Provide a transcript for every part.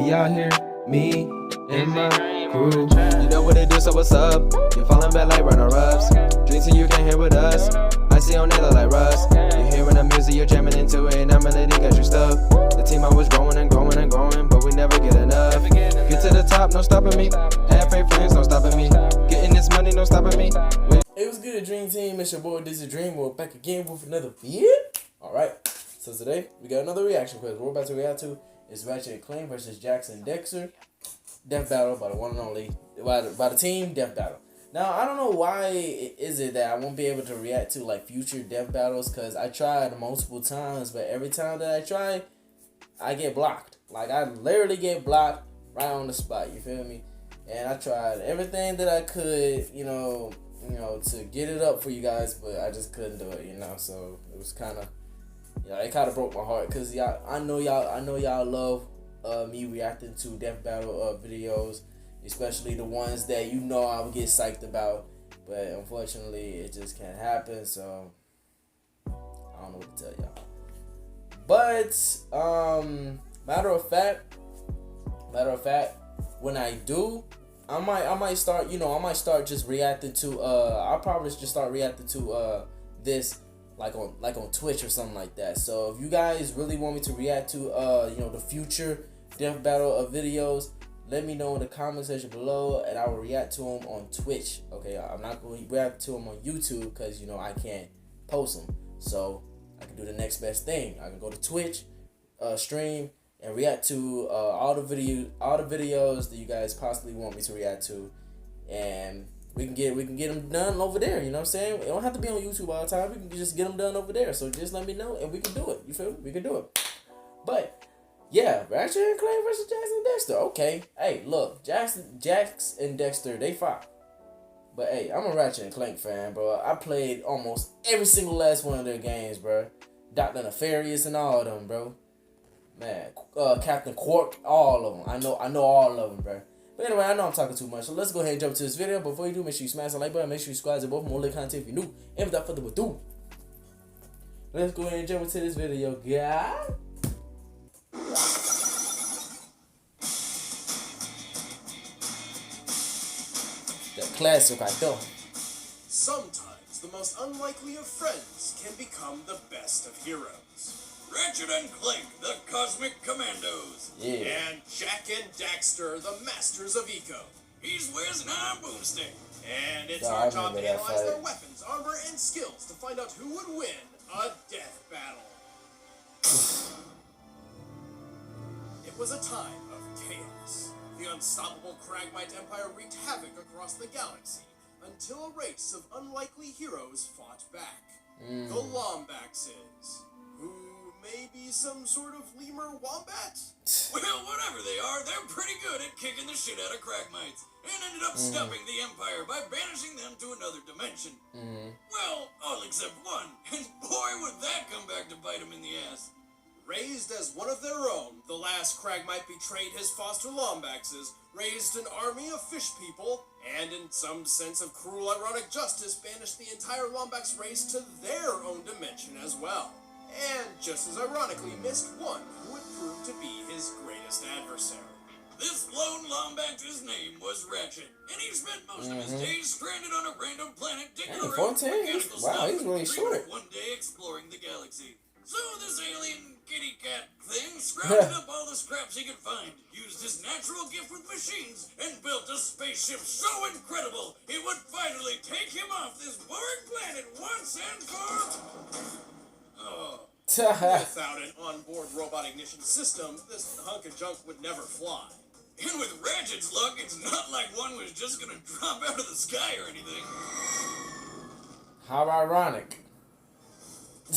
We out here, me and my crew. You know what it do, so what's up? You're falling back like runner-ups. Drinks and you can't hear with us. I see on that like Russ. You're hearing the music, you're jamming into it, and that melody got you stuck. The team I was growing and growing and growing, but we never get enough. Get to the top, no stopping me. Have fake friends, no stopping me. Getting this money, no stopping me. It was good, Dream Team. It's your boy, This is Dream. We're back again with another video. Alright, so today we got another reaction because we're about to react to is Ratchet Clank versus Jax Daxter. Death battle by the one and only, by the team, death battle. Now, I don't know why is it that I won't be able to react to like future death battles, because I tried multiple times, but every time that I try, I get blocked. Like, I literally get blocked right on the spot, you feel me? And I tried everything that I could, you know, to get it up for you guys, but I just couldn't do it, so it was kind of, it kind of broke my heart, because I know y'all love me reacting to death battle videos, especially the ones that I would get psyched about, but unfortunately it just can't happen, so I don't know what to tell y'all. But matter of fact, when I do, I might start just reacting to I'll probably just start reacting to this like on Twitch or something like that. So if you guys really want me to react to the future death battle videos, let me know in the comment section below, and I will react to them on Twitch. Okay, I'm not going to react to them on YouTube because I can't post them. So I can do the next best thing. I can go to Twitch, stream, and react to all the videos that you guys possibly want me to react to, and we can get them done over there. You know what I'm saying? It don't have to be on YouTube all the time. We can just get them done over there. So just let me know, and we can do it. You feel me? We can do it. But yeah, Ratchet Clank versus Jax Daxter. Okay, hey, look, Jax and Daxter, they fight. But hey, I'm a Ratchet and Clank fan, bro. I played almost every single last one of their games, bro. Dr. Nefarious and all of them, bro. Man, Captain Quark, all of them. I know all of them, bro. But anyway, I know I'm talking too much, so let's go ahead and jump to this video. Before you do, make sure you smash the like button, make sure you subscribe to both more lit content if you're new. And without further ado, let's go ahead and jump into this video, guys. The classic right there. Sometimes the most unlikely of friends can become the best of heroes. Ratchet and Clank, the Cosmic Commandos. Yeah. And Jax and Daxter, the Masters of Eco. He's wears an iron boomstick. And it's our job to analyze their weapons, armor, and skills to find out who would win a death battle. It was a time of chaos. The unstoppable Kragmite Empire wreaked havoc across the galaxy until a race of unlikely heroes fought back. The Lombaxes, who may be some sort of lemur wombat? Well, whatever they are, they're pretty good at kicking the shit out of Kragmites, and ended up stopping the Empire by banishing them to another dimension. Well, all except one, and boy would that come back to bite them in the ass. Raised as one of their own, the last Kragmite betrayed his foster Lombaxes, raised an army of fish people, and in some sense of cruel ironic justice, banished the entire Lombax race to their own dimension as well. And just as ironically missed one who would prove to be his greatest adversary. This lone Lombax's name was Ratchet, and he spent most of his days stranded on a random planet digging around for mechanical stuff he's really short. one day exploring the galaxy. So this alien kitty cat thing scrounged up all the scraps he could find, used his natural gift with machines, and built a spaceship so incredible it would finally take him off this boring planet once and for... Without an onboard robot ignition system, this hunk of junk would never fly. And with Ratchet's luck, it's not like one was just gonna drop out of the sky or anything. How ironic.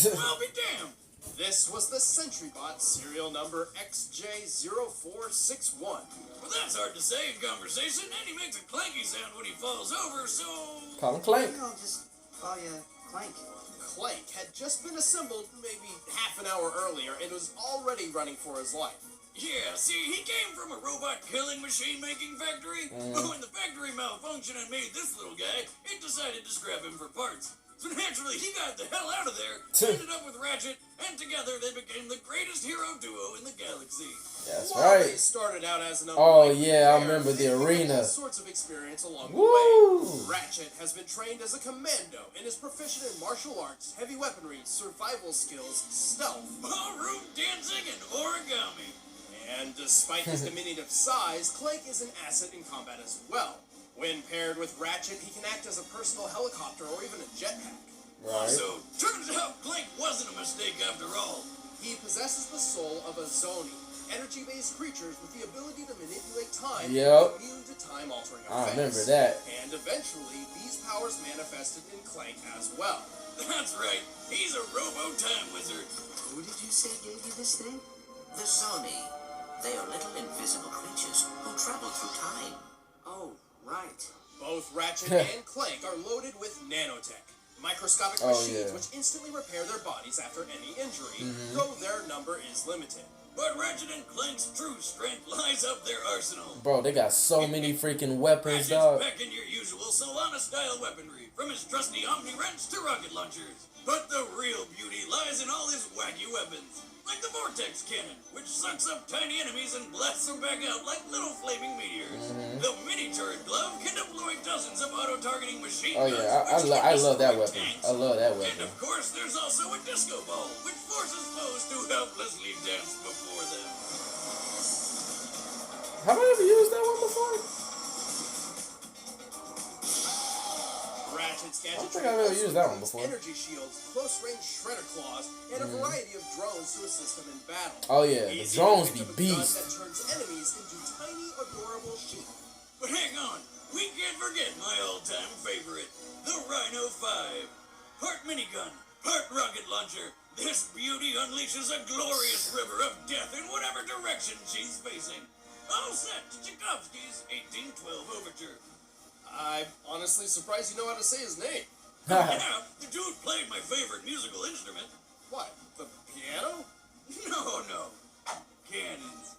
Well, be damned. This was the SentryBot serial number XJ0461. Well, that's hard to say in conversation, and he makes a clanky sound when he falls over, so... Call him Clank. I'll just call you Clank. Clank had just been assembled maybe half an hour earlier and was already running for his life. Yeah, see, he came from a robot killing machine making factory, but when the factory malfunctioned and made this little guy, it decided to scrap him for parts. So naturally, he got the hell out of there, ended up with Ratchet, and together they became the greatest hero duo in the galaxy. That's While right. they started out as an Oh unlikely yeah, I pair, remember the they've gained arena. all sorts of experience along the Woo! way. Ratchet has been trained as a commando and is proficient in martial arts, heavy weaponry, survival skills, stealth, ballroom dancing, and origami. And despite his diminutive size, Clank is an asset in combat as well. When paired with Ratchet, he can act as a personal helicopter or even a jetpack. Right. So, turns out Clank wasn't a mistake after all. He possesses the soul of a Zoni, energy-based creatures with the ability to manipulate time Yep. and immune to time-altering effects. I remember that. And eventually, these powers manifested in Clank as well. That's right. He's a robo-time wizard. Who did you say gave you this thing? The Zoni. They are little invisible creatures who travel through time. Oh, right. Both Ratchet and Clank are loaded with nanotech, microscopic machines which instantly repair their bodies after any injury, though their number is limited. But Ratchet and Clank's true strength lies up their arsenal. Bro, they got so many freaking weapons, Ratchet's dog. back in your usual Solana-style weaponry, from his trusty Omni Wrench to rocket launchers. But the real beauty lies in all his wacky weapons, like the Vortex Cannon, which sucks up tiny enemies and blasts them back out like little flaming meteors. The mini-turret glove can deploy dozens of auto-targeting machine Oh guns, yeah, which I can love that destroy weapon. tanks. I love that And weapon. of course, there's also a disco ball, which forces foes to helplessly dance before them. Have I ever used that one before? Ratchet's I don't gadgetry think I've ever also used that one includes before. energy shields, close-range shredder claws, and a variety of drones to assist them in battle. Oh yeah, the He's drones even be picked up a gun beast. that turns enemies into tiny, adorable sheep. But hang on, we can't forget my all-time favorite, the Rhino 5. Part minigun, part rocket launcher, this beauty unleashes a glorious river of death in whatever direction she's facing. All set to Tchaikovsky's 1812 Overture. I'm honestly surprised you know how to say his name. Yeah, the dude played my favorite musical instrument. What, the piano? No. Cannons.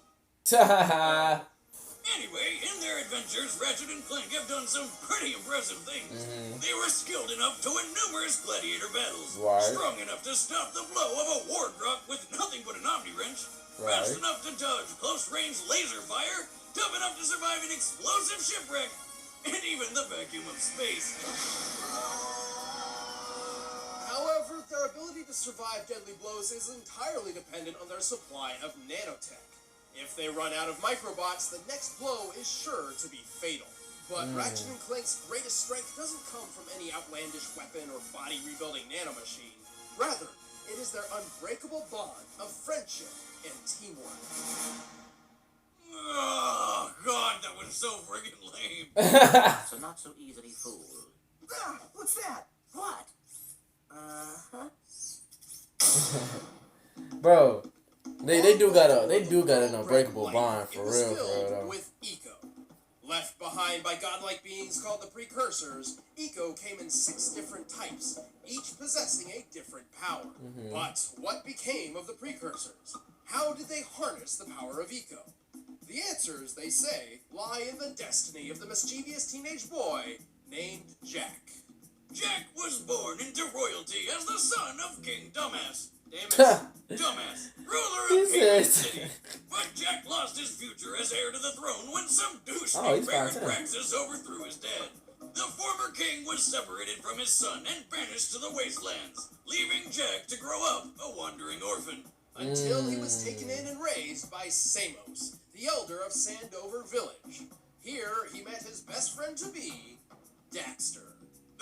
Anyway, in their adventures, Ratchet and Clank have done some pretty impressive things. They were skilled enough to win numerous gladiator battles, Right. strong enough to stop the blow of a war drop with nothing but an Omni Wrench, fast Right. enough to dodge close-range laser fire, tough enough to survive an explosive shipwreck, and even the vacuum of space. However, their ability to survive deadly blows is entirely dependent on their supply of nanotech. If they run out of microbots, the next blow is sure to be fatal. But Ratchet and Clank's greatest strength doesn't come from any outlandish weapon or body-rebuilding nanomachine. Rather, it is their unbreakable bond of friendship and teamwork. Oh, God, that was so friggin' lame. So not so easily fooled. Ah, what's that? What? Bro, they do got an unbreakable bond for It was real, filled though. with eco. Left behind by godlike beings called the Precursors, eco came in 6 different types, each possessing a different power. But what became of the Precursors? How did they harness the power of eco? The answers, they say, lie in the destiny of the mischievous teenage boy named Jack. Jack was born into royalty as the son of King Dumbass. Dumbass, ruler of Cayman City. But Jack lost his future as heir to the throne when some douche named Baron Praxis overthrew his dad. The former king was separated from his son and banished to the wastelands, leaving Jack to grow up a wandering orphan. Until he was taken in and raised by Samos, the elder of Sandover Village. Here, he met his best friend-to-be, Daxter.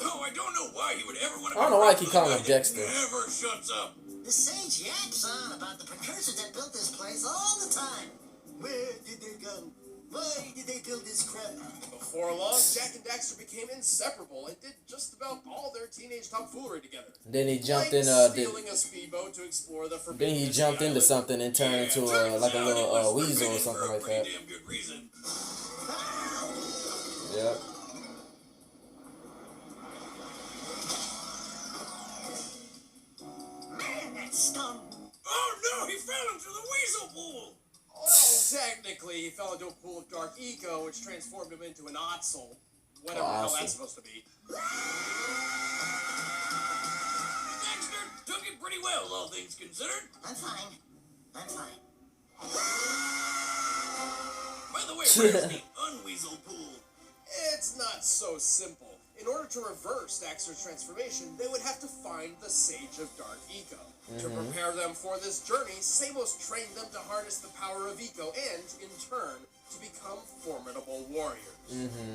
Oh, I don't know why he would ever want to. I don't know why I keep calling him Dexter. Never shuts up. The sage yaps on about the precursors that built this place all the time. Where did they go? Why did they build this crap? Before long, Jack and Daxter became inseparable and did just about all their teenage tomfoolery together. Then he jumped Like in. stealing a speedboat to explore the forbidden. Then he Disney jumped into Island. something and turned into like a Turns out it little was weasel or forbidden something for a like that. pretty damn good reason. Yep. Man, that stung. Oh no, he fell into the weasel pool! Oh, technically, he fell into a pool of dark eco, which transformed him into an Otzel. Whatever the hell that's supposed to be. Daxter took it pretty well, all things considered. I'm fine. By the way, where's the unweasel pool? It's not so simple. In order to reverse Daxter's transformation, they would have to find the Sage of Dark Eco. To prepare them for this journey, Samos trained them to harness the power of Eco and, in turn, to become formidable warriors.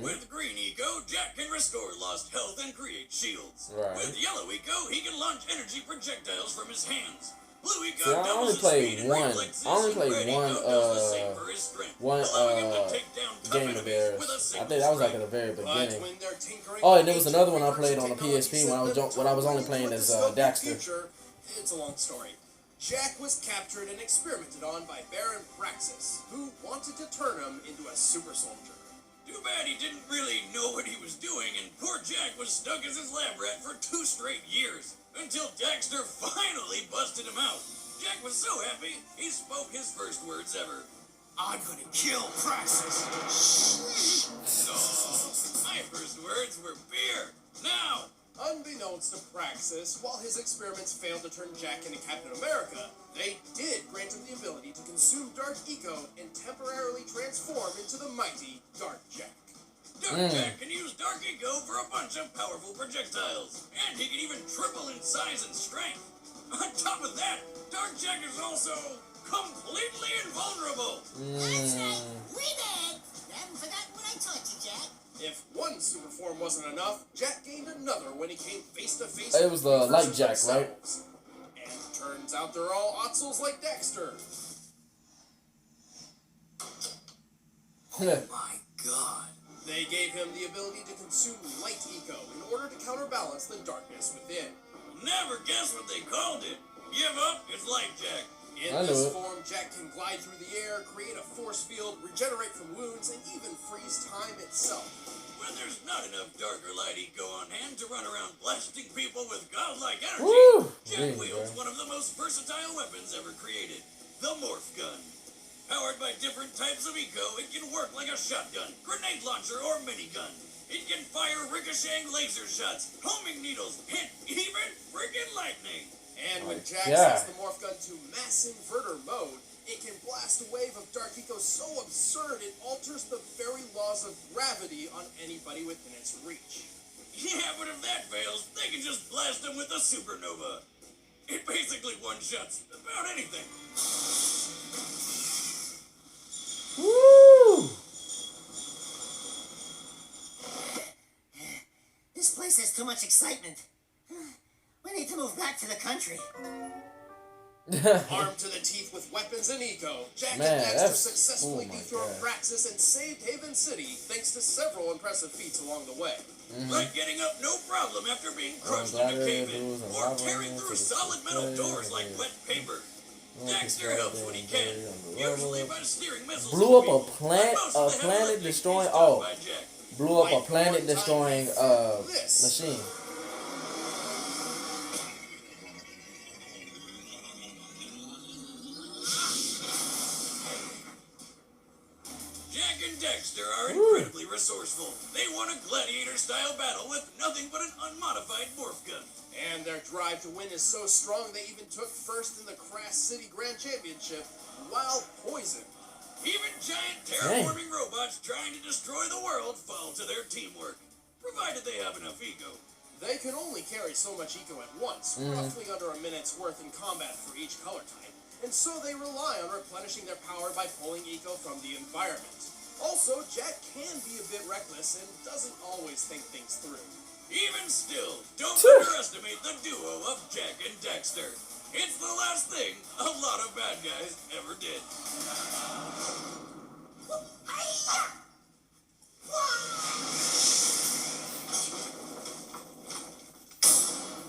With green Eco, Jack can restore lost health and create shields. Right. With yellow Eco, he can launch energy projectiles from his hands. Blue Eco See, I doubles only his played speed and one. reflexes, I only and played red one, Eco does the same for his strength, one, allowing him to take down tough game of enemies theirs. with a I single think that was like at strike. the very But beginning. when they're tinkering Oh, with and there was ancient another one I reverse played on the technology PSP when I was set them when I was only to playing the as dystopian Daxter. future. It's a long story. Jack was captured and experimented on by Baron Praxis, who wanted to turn him into a super soldier. Too bad he didn't really know what he was doing, and poor Jack was stuck as his lab rat for 2 straight years, until Daxter finally busted him out. Jack was so happy, he spoke his first words ever. I'm gonna kill Praxis. Oh, my first words were beer. Now, Unbeknownst to Praxis, while his experiments failed to turn Jack into Captain America, they did grant him the ability to consume Dark Eco and temporarily transform into the mighty Dark Jack. Dark Jack can use Dark Eco for a bunch of powerful projectiles, and he can even triple in size and strength. On top of that, Dark Jack is also completely invulnerable. That's right. We did. You haven't forgotten what I taught you, Jack. If one super form wasn't enough, Jack gained another when he came face to face. It was the Light Jack, right? And turns out they're all Otzels like Daxter. Oh my god. They gave him the ability to consume Light Eco in order to counterbalance the darkness within. Never guess what they called it. Give up, it's Light Jack. In I this knew it. form, Jack can glide through the air, create a force field, regenerate from wounds, and even freeze time itself. When there's not enough Dark or Light Eco on hand to run around blasting people with godlike energy, Woo! Jack Jeez, wields bro. one of the most versatile weapons ever created, the Morph Gun. Powered by different types of Eco, it can work like a shotgun, grenade launcher, or minigun. It can fire ricocheting laser shots, homing needles, and even freaking lightning. And when My Jack God. sets the Morph Gun to mass inverter mode, it can blast a wave of Dark Eco so absurd it alters the very laws of gravity on anybody within its reach. Yeah, but if that fails, they can just blast them with a supernova. It basically one-shots about anything. Woo! This place has too much excitement. We need to move back to the country. Armed to the teeth with weapons and Eco, Jack Man, and Daxter that's- successfully oh my dethroned God. Praxis and saved Haven City thanks to several impressive feats along the way. Like getting up no problem after being crushed glad in a they cave-in, do, or and tearing lava through to the solid metal play, doors like and wet paper. Well, Daxter it's helps right when he there, can, on the usually level. by steering missiles Blew at up a people, plant- but most a of the heavy planet lifting destroying- is done oh. by Jack. Blew up a planet destroying machine. Jack and Daxter are incredibly resourceful. They won a gladiator-style battle with nothing but an unmodified morph gun. And their drive to win is so strong they even took first in the Crass City Grand Championship while poisoned. Even giant terraforming robots trying to destroy the world fall to their teamwork, provided they have enough ego. They can only carry so much Eco at once, roughly under a minute's worth in combat for each color type, and so they rely on replenishing their power by pulling Eco from the environment. Also, Jack can be a bit reckless and doesn't always think things through. Even still, don't underestimate the duo of Jack and Daxter. It's the last thing a lot of bad guys ever did.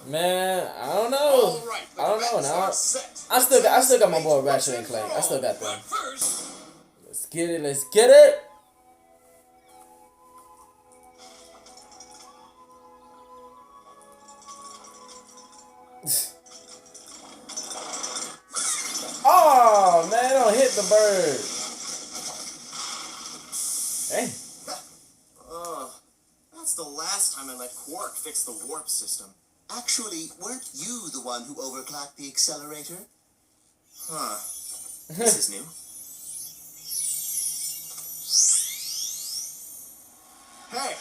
Man, I don't know. All right, the I don't know bets now. are set. I still got my boy Once Ratchet and Clank. for I still all. got But them. first, Let's get it. Let's get it. Oh man, don't hit the bird. Hey. time I let Quark fix the warp system. Actually, weren't you the one who overclocked the accelerator? Huh. This is new. Hey,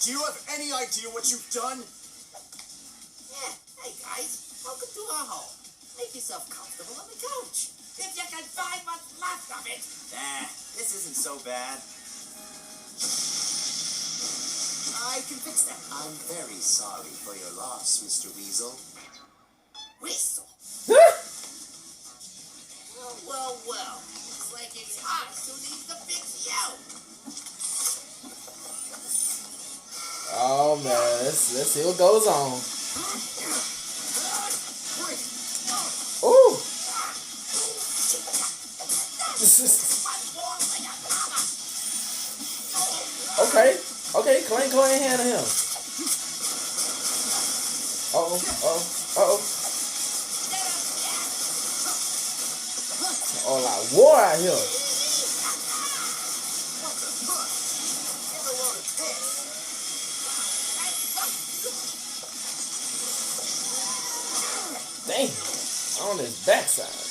do you have any idea what you've done? Yeah, hey guys, welcome to our home. Make yourself comfortable on the couch. If you can find what's left of it. This isn't so bad. I can fix that. I'm very sorry for your loss, Mr. Weasel. Whistle. Well. Looks like it's us who needs to fix you. Oh man, let's see what goes on. Ooh. Okay, Clank, go ahead and handle him. Uh-oh. Oh, like war out here. Dang, on his backside.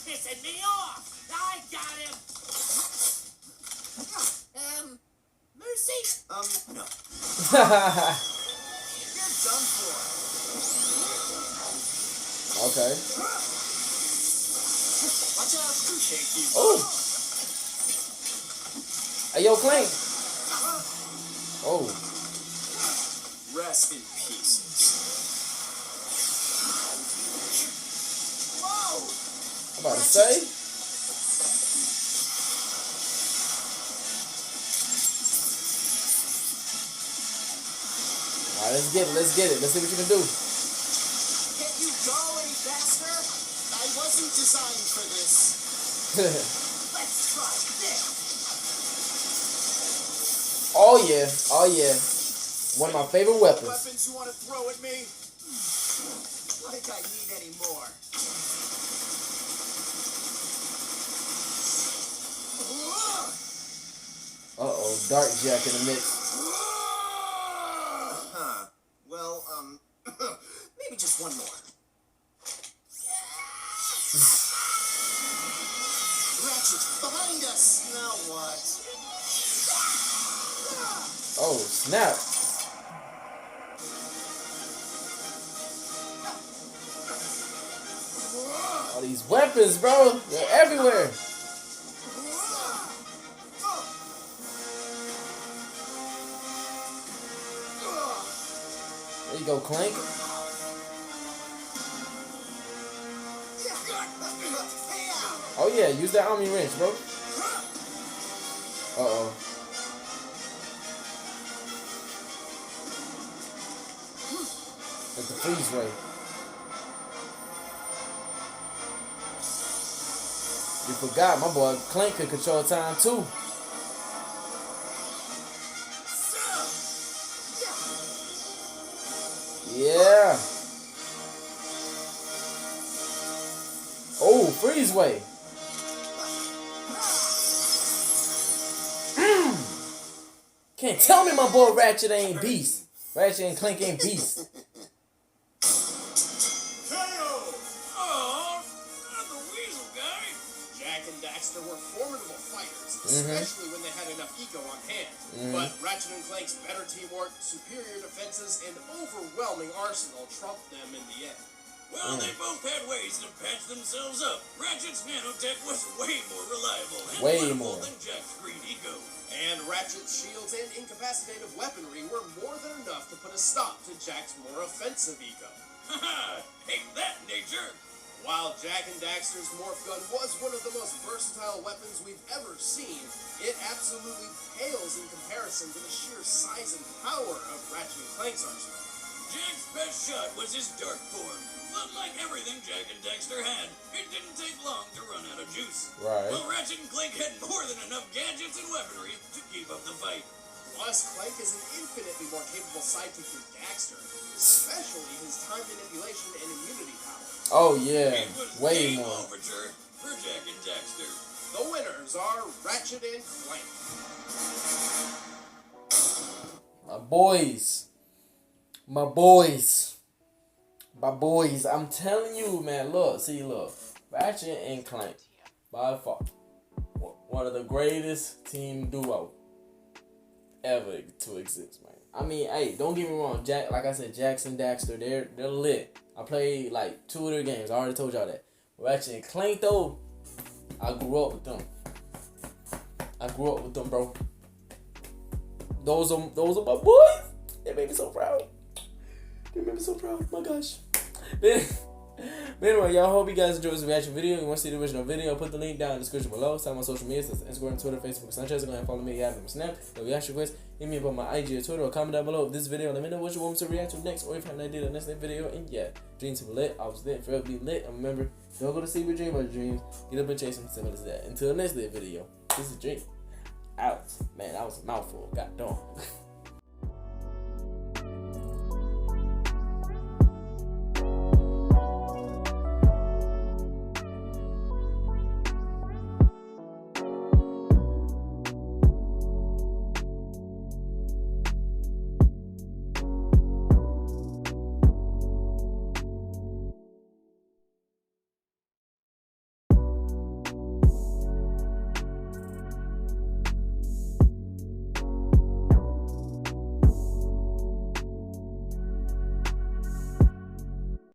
Pissing me off! I got him! Mercy? No. You're done for. Okay. Watch out, Shaky. Oh. Hey, yo, Clank. Oh. Rest in pieces. Whoa! I'm about to say. All right, let's get it. Let's see what you can do. Can't you go any faster? I wasn't designed for this. Let's try this. Oh yeah. One of my favorite weapons. Weapons you want to throw at me? Like I need any more. Uh-oh, Dark Jack in the mix. Huh. Well, maybe just one more. Ratchet, behind us! Now what? Oh, snap. All these weapons, bro. They're everywhere. There you go, Clank. Oh yeah, use that Omni wrench, bro. Uh-oh. That's the freeze ray. You forgot, my boy Clank could control time too. Yeah. Oh, freeze way. Can't tell me my boy Ratchet ain't beast. Ratchet and Clank ain't beast. Daxter were formidable fighters, especially when they had enough eco on hand. But Ratchet and Clank's better teamwork, superior defenses, and overwhelming arsenal trumped them in the end. Well, they both had ways to patch themselves up. Ratchet's nanotech was way more reliable and plentiful than Jack's green eco. And Ratchet's shields and incapacitative weaponry were more than enough to put a stop to Jack's more offensive eco. Haha, ain't that nature? While Jak and Daxter's morph gun was one of the most versatile weapons we've ever seen, it absolutely pales in comparison to the sheer size and power of Ratchet and Clank's arsenal. Jak's best shot was his dark form. But like everything Jak and Daxter had, it didn't take long to run out of juice. Right. Well, Ratchet and Clank had more than enough gadgets and weaponry to keep up the fight. Plus, Clank is an infinitely more capable sidekick than Daxter, especially his time manipulation and immunity power. Oh yeah, It was way game more. overture for Jak and Daxter. The winners are Ratchet and Clank. My boys. My boys. My boys. I'm telling you, man. Look. Ratchet and Clank. By far. One of the greatest team duo ever to exist, man. I mean, hey, don't get me wrong. Like I said, Jax and Daxter, they're lit. I played like 2 of their games. I already told y'all that. Ratchet and Clank, though, I grew up with them. Bro. Those are my boys. They made me so proud. My gosh. But anyway, y'all, hope you guys enjoyed this reaction video. If you want to see the original video, put the link down in the description below. Sign my social media, that's Instagram, Twitter, Facebook, Snapchat. Go ahead and follow me, add me on Snap. If you reaction request, hit me up on my IG or Twitter, or comment down below this video. Let me know what you want me to react to next, or if you have an idea of the next video. And yeah, dreams were lit. I was lit. Forever be lit. And remember, don't go to sleep and dream about your dreams. Get up and chase them. Simple as that. Until the next lit video, this is Dream out. Man, that was a mouthful. God darn.